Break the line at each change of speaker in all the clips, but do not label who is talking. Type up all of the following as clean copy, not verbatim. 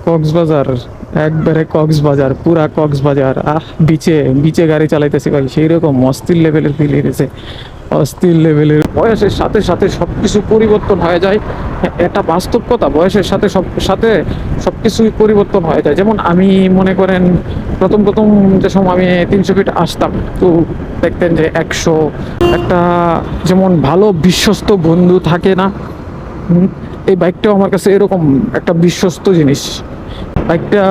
কক্সবাজার, একবারে কক্সবাজার, পুরা কক্সবাজার। বিচে বিচে গাড়ি চালাইতেছি ভাই, সেই রকম অস্থির লেভেলের ফিল হইতেছে, অস্থির লেভেলের। বয়সের সাথে সাথে সবকিছু পরিবর্তন হয়ে যায়, এটা বাস্তব কথা। বয়সের সাথে সাথে সবকিছুই পরিবর্তন হয়ে যায়। যেমন আমি মনে করেন প্রথম প্রথম যে সময় আমি 300 ফিট আসতাম, তো দেখতেন যে 100 একটা যেমন ভালো বিশ্বস্ত বন্ধু থাকে না, এই বাইকটাও আমার কাছে এরকম একটা বিশ্বস্ত জিনিস। বাইকটা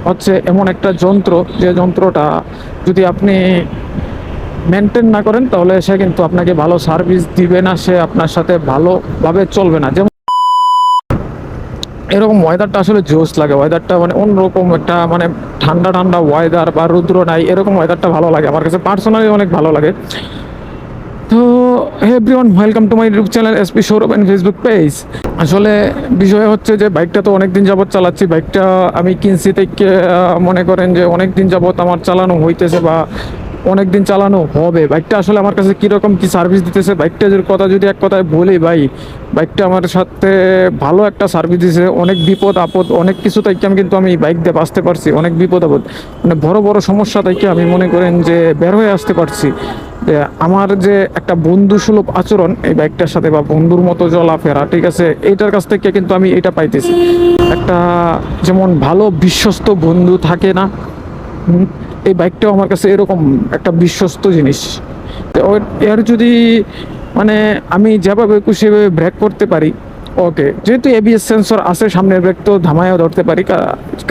হচ্ছে এমন একটা যন্ত্র, যে যন্ত্রটা যদি আপনি মেনটেন না করেন তাহলে সে কিন্তু আপনাকে ভালো সার্ভিস দিবে না, সে আপনার সাথে ভালোভাবে চলবে না। যেমন এরকম ওয়েদারটা আসলে জোস লাগে, ওয়েদারটা মানে অন্যরকম একটা, মানে ঠান্ডা ঠান্ডা ওয়েদার বা রৌদ্র নাই, এরকম ওয়েদারটা ভালো লাগে আমার কাছে, পার্সোনালি অনেক ভালো লাগে। তো everyone, welcome to my YouTube channel SP showroom and Facebook page. আসলে বিষয় হচ্ছে যে বাইকটা তো অনেক দিন যাবত চালাচ্ছি। বাইকটা আমি কিনছি থেকে মনে করেন যে অনেক দিন যাবত আমার চালানো হইতেছে বা অনেক দিন চালানো হবে। বাইকটা আসলে আমার কাছে কীরকম কী সার্ভিস দিতেছে, বাইকটা কথা যদি এক কথায় বলি ভাই, বাইকটা আমার সাথে ভালো একটা সার্ভিস দিতেছে। অনেক বিপদ আপদ অনেক কিছু থেকে আমি বাইক দিয়ে বাঁচতে পারছি, অনেক বিপদ আপদ মানে বড় বড় সমস্যা থেকে আমি মনে করেন যে বের হয়ে আসতে পারছি। যে আমার যে একটা বন্ধু সুলভ আচরণ এই বাইকটার সাথে, বা বন্ধুর মতো চলাফেরা, ঠিক আছে, এইটার কাছ থেকে কিন্তু আমি এটা পাইতেছি। একটা যেমন ভালো বিশ্বস্ত বন্ধু থাকে না, এই বাইকটাও আমার কাছে এরকম একটা বিশ্বস্ত জিনিস। তো এর যদি মানে আমি যেভাবে খুশি সেভাবে ব্রেক করতে পারি, ওকে, যেহেতু এবিএস সেন্সর আছে, সামনের ব্রেক তো ধামায়া ধরতে পারি,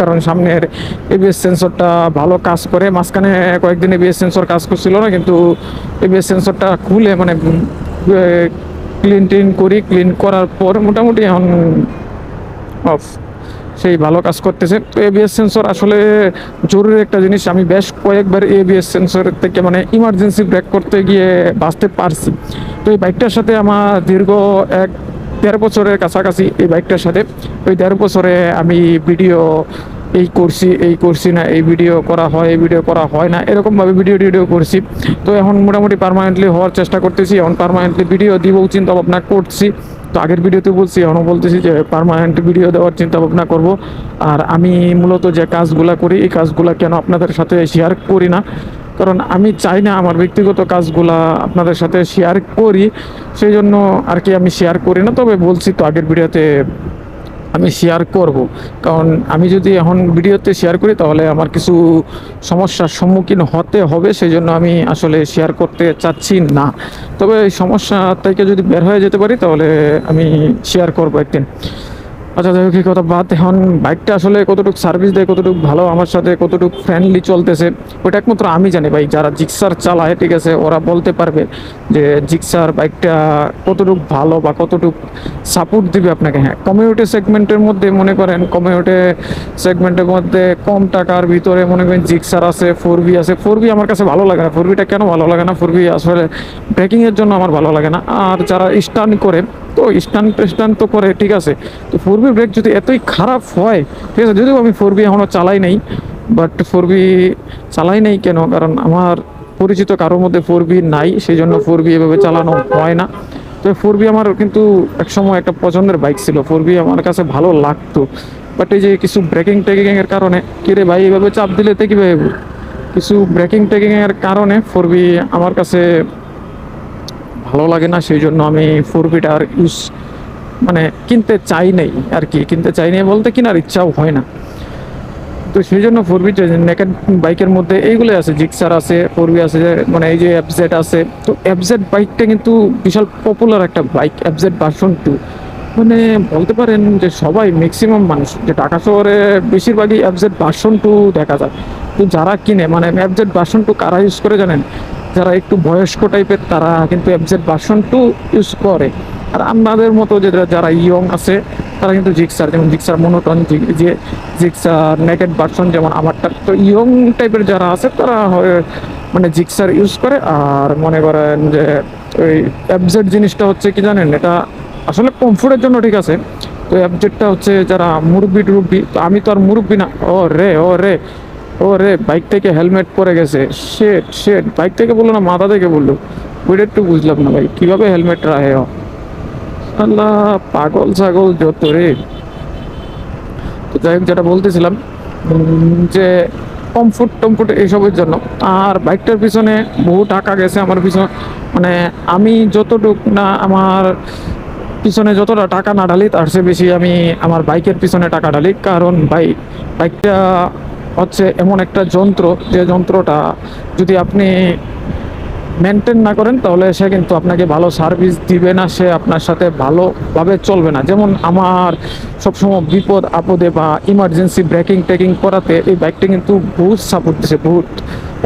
কারণ সামনের এবিএস সেন্সরটা ভালো কাজ করে। মাঝখানে কয়েকদিন এবিএস সেন্সর কাজ করছিল না, কিন্তু এবিএস সেন্সরটা খুলে মানে ক্লিন করি, ক্লিন করার পর মোটামুটি এখন অফ, সেই ভালো কাজ করতেছে। তো এবিএস সেন্সর আসলে জরুরি একটা জিনিস। আমি বেশ কয়েকবার এবিএস সেন্সরের থেকে মানে ইমার্জেন্সি ব্রেক করতে গিয়ে বাঁচতে পারছি। তো এই বাইকটার সাথে আমার দীর্ঘ 1-1.5 বছরের কাছাকাছি এই বাইকটার সাথে। ওই 1.5 বছরে আমি ভিডিও এই করছি না, এই ভিডিও করা হয়, এই ভিডিও করা হয় না, এরকমভাবে ভিডিও করছি। তো এখন মোটামুটি পার্মানেন্টলি হওয়ার চেষ্টা করতেছি, এখন পার্মানেন্টলি ভিডিও দিব চিন্তা ভাবনা করছি। তো আগের ভিডিওতে বলছি, এখনও বলতেছি যে পার্মানেন্ট ভিডিও দেওয়ার চিন্তা ভাবনা করব। আর আমি মূলত যে কাজগুলা করি, এই কাজগুলা কেন আপনাদের সাথে শেয়ার করি না, কারণ আমি চাই না আমার ব্যক্তিগত কাজগুলা আপনাদের সাথে শেয়ার করি, সেই জন্য আর কি আমি শেয়ার করি না। তবে বলছি তো আগের ভিডিওতে আমি শেয়ার করব, কারণ আমি যদি এখন ভিডিওতে শেয়ার করি তাহলে আমার কিছু সমস্যার সম্মুখীন হতে হবে, সেই জন্য আমি আসলে শেয়ার করতে চাচ্ছি না। তবে এই সমস্যা থেকে যদি বের হয়ে যেতে পারি তাহলে আমি শেয়ার করব একদিন। আচ্ছা, যাই হোক, এই কথা বাদ। এখন বাইকটা আসলে কতটুকু সার্ভিস দেয়, কতটুকু ভালো, আমার সাথে কতটুকু ফ্রেন্ডলি চলতেছে, ওটা একমাত্র আমি জানি ভাই। যারা জিক্সার চালায়, ঠিক আছে, ওরা বলতে পারবে যে জিক্সার বাইকটা কতটুকু ভালো বা কতটুকু সাপোর্ট দিবে আপনাকে। হ্যাঁ, কমিউনিটি সেগমেন্টের মধ্যে মনে করেন, কমিউনিটি সেগমেন্টের মধ্যে কম টাকার ভিতরে মনে করেন জিক্সার আছে, 4V আছে। 4V আমার কাছে ভালো লাগে না। 4Vটা কেন ভালো লাগে না, 4V আসলে ব্রেকিংয়ের জন্য আমার ভালো লাগে না। আর যারা স্টান করে, তো স্টান তো করে, ঠিক আছে, তো 4V ব্রেক যদি এতই খারাপ হয়, ঠিক আছে, যদিও আমি 4V এখনও চালাই নাই, বাট 4V চালাই নাই কেন, কারণ আমার পরিচিত কারোর মধ্যে 4V নাই, সেই জন্য 4V এভাবে চালানো হয় না। তো 4V আমার কিন্তু একসময় একটা পছন্দের বাইক ছিল, 4V আমার কাছে ভালো লাগতো। বাট এই যে কিছু ব্রেকিং টেকিংয়ের কারণে, কিরে ভাই এভাবে চাপ দিলে তো কীভাবে, কিছু ব্রেকিং টেকিংয়ের কারণে 4V আমার কাছে ভালো লাগে না, সেই জন্য আমি 4Vটা আর ইউজ মানে কিনতে চাই নাই আর কি। কিনতে চাই নাই বলতে কেনার ইচ্ছাও হয় না। তো সেই জন্য 4V নেকেড বাইকের মধ্যে এইগুলো আছে, জিক্সার আছে, 4V আছে, মানে এই যে এফজেড আছে। তো এফজেড বাইকটা কিন্তু বিশাল পপুলার একটা বাইক, এফজেড ভার্সন 2। মানে বলতে পারেন যে সবাই, ম্যাক্সিমাম মানুষ যে ঢাকা শহরে বেশিরভাগই এফজেড ভার্সন 2 দেখা যায়। তো যারা কিনে, মানে এফজেড ভার্সন 2 কারা ইউজ করে জানেন? যারা একটু বয়স্ক টাইপের তারা কিন্তু এফজেড ভার্সন 2 ইউজ করে। আর আমাদের মতো যে যারা ইয়ং আছে তারা কিন্তু জিক্সার, যেমন জিক্সার মনোটন, যে জিক্সার নেকেড ভার্সন যেমন আমারটা। তো ইয়ং টাইপের যারা আছে তারা মানে জিক্সার ইউজ করে। আর মনে করেন যে ওই এফজেড জিনিসটা হচ্ছে কি জানেন, এটা আসলে কমফোর্টের জন্য, ঠিক আছে। তো এফজেডটা হচ্ছে যারা মুরব্বি টুরব্বি, তো আমি তো আর মুরব্বি না। ও রে বাইক থেকে হেলমেট পরে গেছে, শেট বাইক থেকে বললো না মাথা থেকে বললো, ওইটা একটু বুঝলাম না ভাই, কীভাবে হেলমেট রাখে আল্লাহ, পাগল ছাগল যত রে। তো যাই হোক, যেটা বলতেছিলাম যে টমফুট এইসবের জন্য। আর বাইকটার পিছনে বহু টাকা গেছে আমার পিছনে, মানে আমি যতটুক না আমার পিছনে যতটা টাকা না ঢালি তার চেয়ে বেশি আমি আমার বাইকের পিছনে টাকা ঢালি। কারণ বাইকটা হচ্ছে এমন একটা যন্ত্র, যে যন্ত্রটা যদি আপনি মেনটেন না করেন তাহলে সে কিন্তু আপনাকে ভালো সার্ভিস দিবে না, সে আপনার সাথে ভালোভাবে চলবে না। যেমন আমার সবসময় বিপদ আপদে বা ইমার্জেন্সি ব্রেকিং টেকিং করাতে এই বাইকটা কিন্তু বহুত সাপোর্ট দিছে,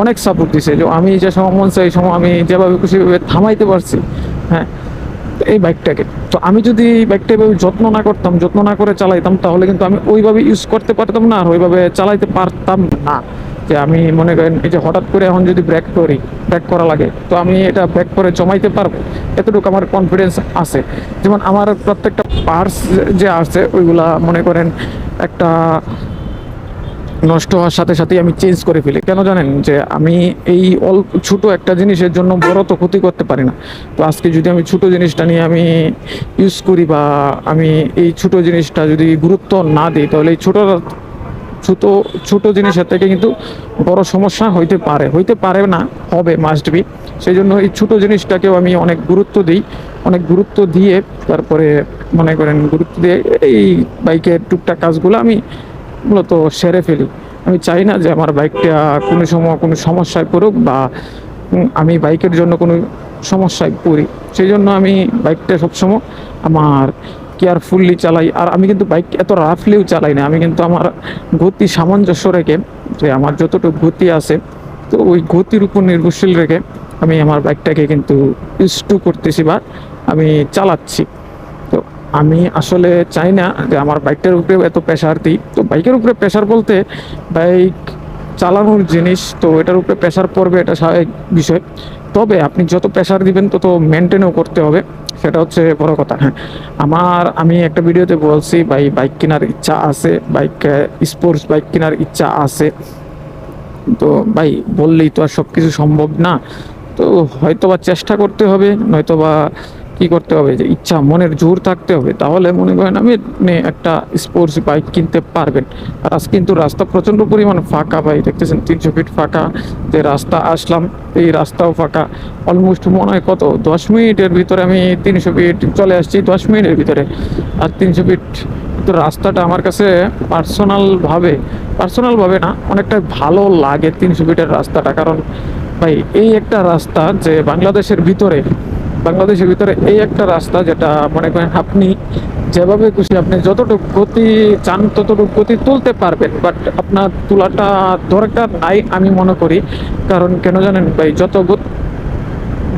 অনেক সাপোর্ট দিছে। যে আমি যে সময় মন চাই এই সময় আমি যেভাবে খুশিভাবে থামাইতে পারছি, হ্যাঁ, এই বাইকটাকে। তো আমি যদি বাইকটা এভাবে যত্ন না করতাম, যত্ন না করে চালাইতাম, তাহলে কিন্তু আমি ওইভাবে ইউজ করতে পারতাম না আর ওইভাবে চালাইতে পারতাম না। যে আমি মনে করেন এই যে হঠাৎ করে এখন যদি ব্রেক করা লাগে, তো আমি এটা ব্রেক করে জমাইতে পারবো, এতটুকু আমার কনফিডেন্স আছে। যেমন আমার প্রত্যেকটা পার্টস যে আছে ওইগুলা মনে করেন একটা নষ্ট হওয়ার সাথে সাথেই আমি চেঞ্জ করে ফেলি। কেন জানেন? যে আমি এই অল্প ছোট একটা জিনিসের জন্য বড় তো ক্ষতি করতে পারি না। তো আজকে যদি আমি ছোট জিনিসটা নিয়ে আমি ইউজ করি বা আমি এই ছোট জিনিসটা যদি গুরুত্ব না দিই, তাহলে এই ছোট ছোট জিনিসের থেকে কিন্তু বড় সমস্যা হইতে পারে না, হবে, মাস্ট বি। সেই জন্য এই ছোট জিনিসটাকেও আমি অনেক গুরুত্ব দিই, অনেক গুরুত্ব দিয়ে তারপরে মনে করেন গুরুত্ব দিয়ে এই বাইকের টুকটাক কাজগুলো আমি মূলত সেরে ফেলি। আমি চাই না যে আমার বাইকটা কোনো সময় কোনো সমস্যায় পড়ুক বা আমি বাইকের জন্য কোনো সমস্যায় পড়ি। সেই জন্য আমি বাইকটা সবসময় আমার কেয়ারফুললি চালাই। আর আমি কিন্তু বাইক এত রাফলিও চালাই না, আমি কিন্তু আমার গতি সামঞ্জস্য রেখে, যে আমার যতটুকু গতি আছে তো ওই গতির উপর নির্ভরশীল রেখে আমি আমার বাইকটাকে কিন্তু ইউজ করতেছি বা আমি চালাচ্ছি। তো আমি আসলে চাই না যে আমার বাইকটার উপরে এত প্রেশার দিই। তো বাইকের উপরে প্রেশার বলতে বাইক চালানোর জিনিস, তো এটার উপরে প্রেশার পড়বে, এটা স্বাভাবিক বিষয়। তবে আপনি যত প্রেশার দিবেন তত মেনটেনও করতে হবে, সেটা হচ্ছে বড় কথা। হ্যাঁ, আমি একটা ভিডিওতে বলছি ভাই, বাইক কেনার ইচ্ছা আছে, স্পোর্টস বাইক কেনার ইচ্ছা আছে। তো ভাই বললেই তো আর সব কিছু সম্ভব না। তো হয়তোবা চেষ্টা করতে হবে, নয়তোবা কি করতে হবে, যে ইচ্ছা, মনের জোর থাকতে হবে, তাহলে মনে করেন আপনি একটা স্পোর্টস বাইক কিনতে পারবেন। আর আজ কিন্তু রাস্তা প্রচণ্ড পরিমাণ ফাঁকা ভাই, দেখতেছেন 300 ফিট ফাঁকা। যে রাস্তা আসলাম, এই রাস্তাও ফাঁকা। অলমোস্ট মনে হয় কত 10 মিনিটের ভিতরে আমি 300 ফিট চলে আসছি, 10 মিনিটের ভিতরে। আর 300 ফিট তো রাস্তাটা আমার কাছে পার্সোনালভাবে না, অনেকটা ভালো লাগে 300 ফিটের রাস্তাটা। কারণ ভাই এই একটা রাস্তা যে বাংলাদেশের ভিতরে এই একটা রাস্তা, যেটা মনে করেন আপনি যেভাবে খুশি আপনি যতটুকু গতি চান ততটুকু গতি তুলতে পারবেন, বাট আপনার তোলাটা দরকার নাই আমি মনে করি। কারণ কেন জানেন ভাই, যত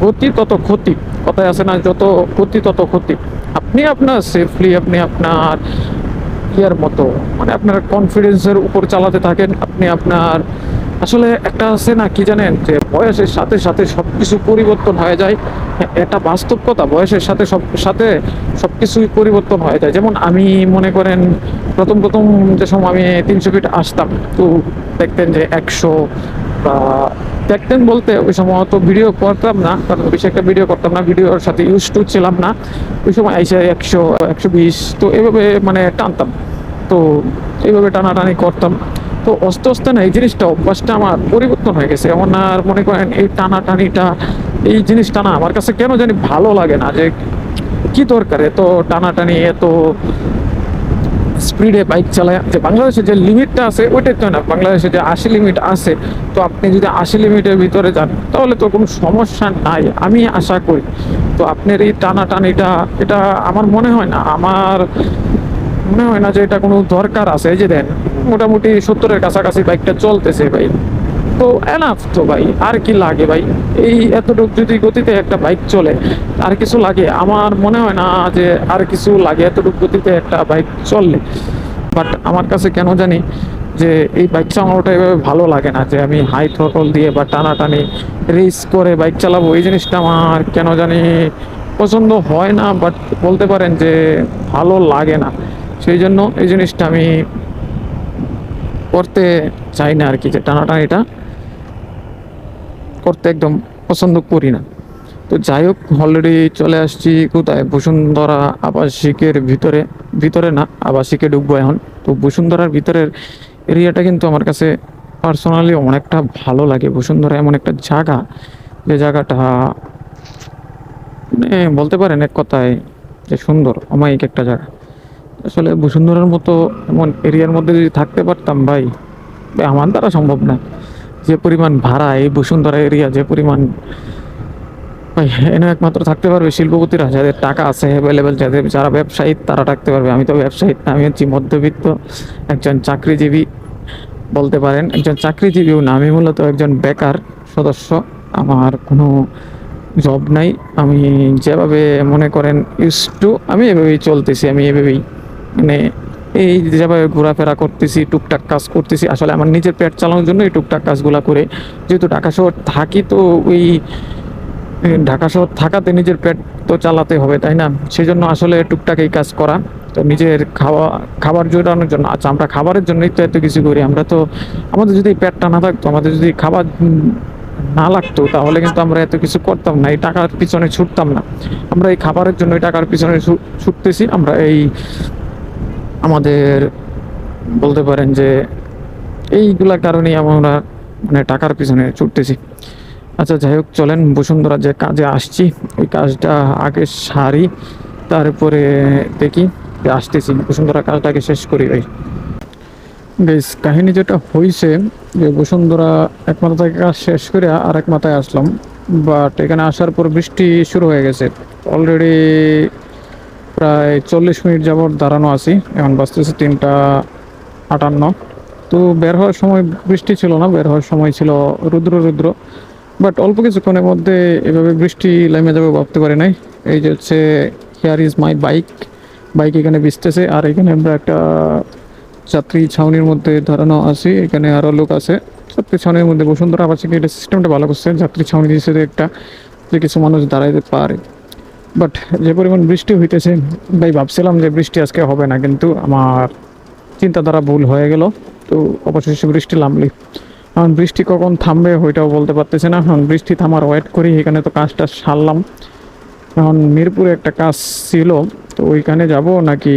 গতি তত ক্ষতি, কথায় আছে না, যত গতি তত ক্ষতি। আপনি আপনার সেফলি, আপনি আপনার ইয়ার মতো, মানে আপনার কনফিডেন্সের উপর চালাতে থাকেন। আপনি আপনার আসলে একটা আছে না, কি জানেন, যে বয়সের সাথে সাথে সবকিছু পরিবর্তন হয়ে যায়। হ্যাঁ, এটা বাস্তব কথা, বয়সের সাথে সবকিছুই পরিবর্তন হয়ে যায়। যেমন আমি মনে করেন প্রথম যে সময় আমি 300 ফিট আসতাম, তো দেখতেন যে 100 বা দেখতেন বলতে ওই সময় অত ভিডিও করতাম না, কারণ বেশি একটা ভিডিও করতাম না, ভিডিওর সাথে ইউজ টু ছিলাম না। ওই সময় এসে 100 120 তো এভাবে মানে টানতাম। তো এইভাবে টানাটানি করতাম। তো আস্তে আস্তে না এই জিনিসটা, অভ্যাসটা আমার পরিবর্তন হয়ে গেছে। এমন আর মনে করেন এই টানাটানিটা, এই জিনিসটা না আমার কাছে কেন জানি ভালো লাগে না। যে কি দরকার এত টানাটানি, এত স্পিডে বাইক চালায়? যে বাংলাদেশে যে লিমিটটা আছে ওইটাই তো না, বাংলাদেশে যে 80 লিমিট আছে, তো আপনি যদি 80 লিমিটের ভিতরে যান তাহলে তো কোনো সমস্যা নাই আমি আশা করি। তো আপনার এই টানাটানিটা, এটা আমার মনে হয় না যে এটা কোনো দরকার আছে। এই যে দেন মোটামুটি 70-এর কাছাকাছি বাইকটা চলতেছে ভাই, তো এনাফ তো ভাই, আর কি লাগে ভাই? এই এতটুকু যদি গতিতে একটা বাইক চলে, আর কিছু লাগে? আমার মনে হয় না যে আর কিছু লাগে এতটুকু গতিতে একটা বাইক চললে। বাট আমার কাছে কেন জানি যে এই বাইক চালানোটা এভাবে ভালো লাগে না, যে আমি হাই থ্রটল দিয়ে বা টানাটানি রেস করে বাইক চালাবো, এই জিনিসটা আমার কেন জানি পছন্দ হয় না। বাট বলতে পারেন যে ভালো লাগে না, সেই জন্য এই জিনিসটা আমি করতে চাই না আর কি, যে টানাটানিটা করতে একদম পছন্দ করি না। তো যাই হোক, অলরেডি চলে আসছি কোথায়, বসুন্ধরা আবাসিকের ভিতরে না, আবাসিকে ঢুকবো এখন। তো বসুন্ধরার ভিতরের এরিয়াটা কিন্তু আমার কাছে পার্সোনালি অনেকটা ভালো লাগে। বসুন্ধরা এমন একটা জায়গা, যে জায়গাটা মানে বলতে পারেন এক কথায় যে সুন্দর, অমায়িক একটা জায়গা। আসলে বসুন্ধরার মতো এমন এরিয়ার মধ্যে যদি থাকতে পারতাম ভাই, ভাই আমার দ্বারা সম্ভব না। যে পরিমাণ ভাড়া এই বসুন্ধরা এরিয়া, যে পরিমাণ, ভাই এনে একমাত্র থাকতে পারবে শিল্পপতিরা, যাদের টাকা আছে অ্যাভেলেবেল, যাদের যারা ব্যবসায়ী তারা থাকতে পারবে। আমি তো ব্যবসায়ী না, আমি হচ্ছি মধ্যবিত্ত একজন চাকরিজীবী বলতে পারেন, একজন চাকরিজীবীও না, আমি মূলত একজন বেকার সদস্য। আমার কোনো জব নাই। আমি যেভাবে মনে করেন আমি এভাবেই চলতেছি, আমি এভাবেই মানে এই যেভাবে ঘোরাফেরা করতেছি, টুকটাক কাজ করতেছি, আসলে আমার নিজের পেট চালানোর জন্য এই টুকটাক কাজগুলা করে। যেহেতু ঢাকা শহর থাকি, তো ওই ঢাকা শহর থাকাতে নিজের পেট তো চালাতে হবে, তাই না? সেই জন্য আসলে টুকটাক এই কাজ করা। তো নিজের খাবার জোটানোর জন্য। আচ্ছা, আমরা খাবারের জন্যই তো এত কিছু করি। আমরা তো, আমাদের যদি পেটটা না থাকতো, আমাদের যদি খাবার না লাগতো, তাহলে কিন্তু আমরা এত কিছু করতাম না, এই টাকার পিছনে ছুটতাম না। আমরা এই খাবারের জন্য এই টাকার পিছনে ছুটতেছি। আমরা এই আমাদের বলতে পারেন যে এইগুলার কারণেই আমরা মানে টাকার পিছনে ছুটতেছি। আচ্ছা যাই হোক, চলেন বসুন্ধরা যে কাজে আসছি ওই কাজটা আগে সারি, তারপরে দেখি যে আসতেছি বসুন্ধরা কাজটাকে শেষ করি। ভাই গাইস, কাহিনী যেটা হয়েছে যে বসুন্ধরা এক মাথা থেকে কাজ শেষ করে আর এক মাথায় আসলাম, বাট এখানে আসার পর বৃষ্টি শুরু হয়ে গেছে। অলরেডি প্রায় 40 মিনিট যাবৎ দাঁড়ানো আছি, এখন বাজতেছে 3টা 58। তো বের হওয়ার সময় বৃষ্টি ছিল না, বের হওয়ার সময় ছিল রুদ্র রুদ্র। বাট অল্প কিছুক্ষণের মধ্যে এভাবে বৃষ্টি নেমে যাবে ভাবতে পারি নাই। এই যে হচ্ছে here is my bike, bike এখানে ভিজতেছে। আর এখানে আমরা একটা যাত্রী ছাউনির মধ্যে দাঁড়ানো আছি, এখানে আরও লোক আছে। যাত্রী ছাউনির মধ্যে বসুন্ধরা আবাসিক এটা সিস্টেমটা ভালো করছে, যাত্রী ছাউনি দিয়েছে একটা, যে কিছু মানুষ দাঁড়াইতে পারে। বাট যে পরিমাণ বৃষ্টি হইতেছে ভাই, ভাবছিলাম যে বৃষ্টি আজকে হবে না, কিন্তু আমার চিন্তাধারা ভুল হয়ে গেল। তো অবশেষে বৃষ্টি নামলি। এখন বৃষ্টি কখন থামবে ওইটাও বলতে পারতেছে না। এখন বৃষ্টি থামার ওয়েট করি। এখানে তো কাজটা সারলাম, এখন মিরপুরে একটা কাজ ছিল, তো ওইখানে যাব নাকি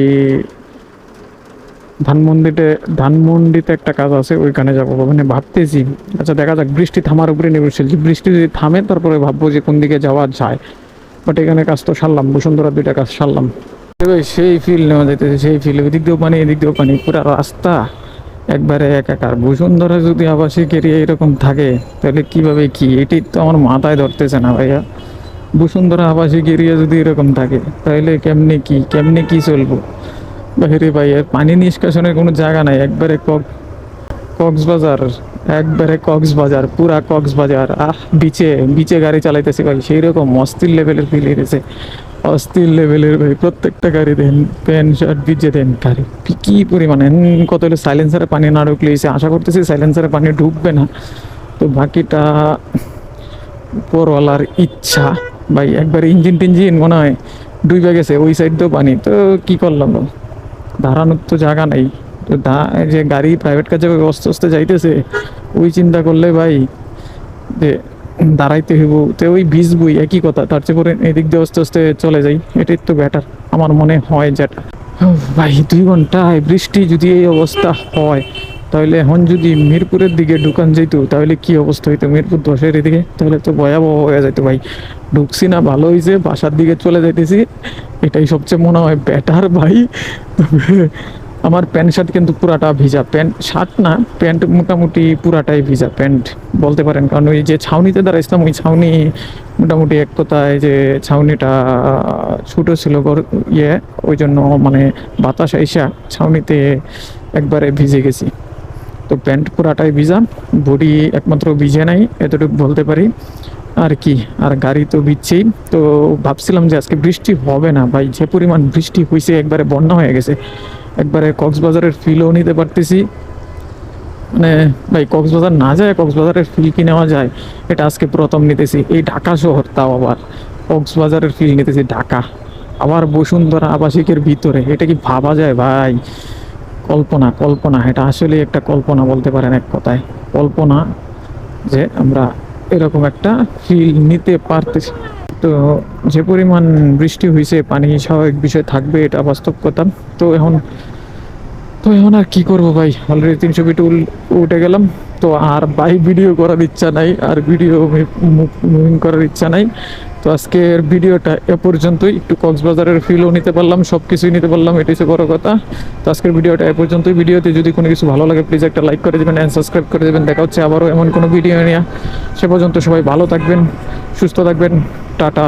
ধানমন্ডিতে একটা কাজ আছে, ওইখানে যাবো মানে ভাবতেছি। আচ্ছা দেখা যাক, বৃষ্টি থামার উপরে নির্ভরশীল। যে বৃষ্টি যদি থামে তারপরে ভাববো যে কোন দিকে যাওয়া যায়। বাট এখানে কাজ তো সারলাম, বসুন্ধরা 2টা কাজ সারলাম। ভাই সেই ফিল নেওয়া যাইতেছে, সেই ফিল। ওই দিক দিয়েও পানি, এদিক দিয়েও পানি, পুরো রাস্তা একবারে একাকার। বসুন্ধরা যদি আবাসিক এরিয়া এরকম থাকে তাহলে কিভাবে কি, এটি তো আমার মাথায় ধরতেছে না ভাইয়া। বসুন্ধরা আবাসিক এরিয়া যদি এরকম থাকে তাহলে কেমনে কি চলবো বাইরে ভাই? আর পানি নিষ্কাশনের কোনো জায়গা নাই, একবারে কক্সবাজার, একবারে কক্সবাজার, পুরা কক্সবাজার। বিচে বিচে গাড়ি চালাইতেছি ভাই, সেই রকম অস্থির লেভেলের ফিল হইতেছে, অস্থির লেভেলের ভাই। প্রত্যেকটা গাড়ি দেন, প্যান্ট শার্ট ভিজে দেন গাড়ি, কি পরিমাণে। কত হলো সাইলেন্সারে পানি না ঢুকলে, আশা করতেছি সাইলেন্সারে পানি ঢুকবে না। তো বাকিটা উপরওয়ালার ইচ্ছা ভাই। একবার ইঞ্জিন টিঞ্জিন মনে হয় ডুবে গেছে, ওই সাইড তো পানি। তো কি করলাম, দাঁড়ানোর তো জায়গা নেই। তো যে গাড়ি প্রাইভেট কাজে আস্তে আস্তে যাইতেছে, ওই চিন্তা করলে ভাই যে দাঁড়াইতে হইব, তো ওই ভিজবই, একই কথা। তার চেয়ে করে এদিক দিয়ে আস্তে আস্তে চলে যাই, এটাই তো বেটার আমার মনে হয়। যেটা ভাই 2 ঘন্টায় বৃষ্টি যদি এই অবস্থা হয়, তাহলে এখন যদি মিরপুরের দিকে ঢুকান যেত তাহলে কি অবস্থা হইতো? মিরপুর 10-এর এদিকে তাহলে তো ভয়াবহ হয়ে যেত ভাই। ঢুকছি না, ভালো হয়েছে, বাসার দিকে চলে যাইতেছি, এটাই সবচেয়ে মনে হয় বেটার ভাই। তবে আমার প্যান্ট শার্ট কিন্তু পুরাটা ভিজা, প্যান্ট শার্ট না, প্যান্ট মোটামুটি পুরাটাই ভিজা প্যান্ট বলতে পারেন। কারণ ওই যে ছাউনিতে দাঁড়াইছিলাম, ওই ছাউনি মোটামুটি এক কথায় যে ছাউনিটা ছোটো ছিল, ওই জন্য মানে বাতাস আইসা ছাউনিতে একবারে ভিজে গেছি। তো প্যান্ট পুরাটাই ভিজা, বডি একমাত্র ভিজে নাই, এতটুকু বলতে পারি। আর কি, আর গাড়ি তো ভিজছেই। তো ভাবছিলাম যে আজকে বৃষ্টি হবে না ভাই, যে পরিমাণ বৃষ্টি হয়েছে একবারে বন্যা হয়ে গেছে। একবারে কক্সবাজারের ফিলও নিতে পারতেছি, মানে ভাই কক্সবাজার না যায় কক্সবাজারের ফিল কি নেওয়া যায়, এটা আজকে প্রথম নিতেছি। এই ঢাকা শহর, তাও আবার কক্সবাজারের ফিল নিতেছি ঢাকা, আবার বসুন্ধরা আবাসিকের ভিতরে। এটা কি ভাবা যায় ভাই? কল্পনা, কল্পনা, এটা আসলে একটা কল্পনা বলতে পারেন, এক কথায় কল্পনা, যে আমরা এরকম একটা ফিল নিতে পারতেছি। তো যে পরিমাণ বৃষ্টি হয়েছে, পানি স্বাভাবিক বিষয় থাকবে, এটা বাস্তব কথা। তো এখন তো এখন আর কি করবো ভাই, অলরেডি 300 ফিট উঠে গেলাম। তো আর ভাই ভিডিও করার ইচ্ছা নাই, আর ভিডিও মুভিং করার ইচ্ছা নাই। তো আজকের ভিডিওটা এ পর্যন্তই। একটু কক্সবাজারের ফিলও নিতে পারলাম, সব কিছুই নিতে পারলাম, এটাই হচ্ছে বড় কথা। তো আজকের ভিডিওটা এ পর্যন্তই। ভিডিওতে যদি কোনো কিছু ভালো লাগে প্লিজ একটা লাইক করে দেবেন, অ্যান্ড সাবস্ক্রাইব করে দেবেন। দেখা হচ্ছে আবারও এমন কোনো ভিডিও নিয়ে। সে পর্যন্ত সবাই ভালো থাকবেন, সুস্থ থাকবেন। টাটা।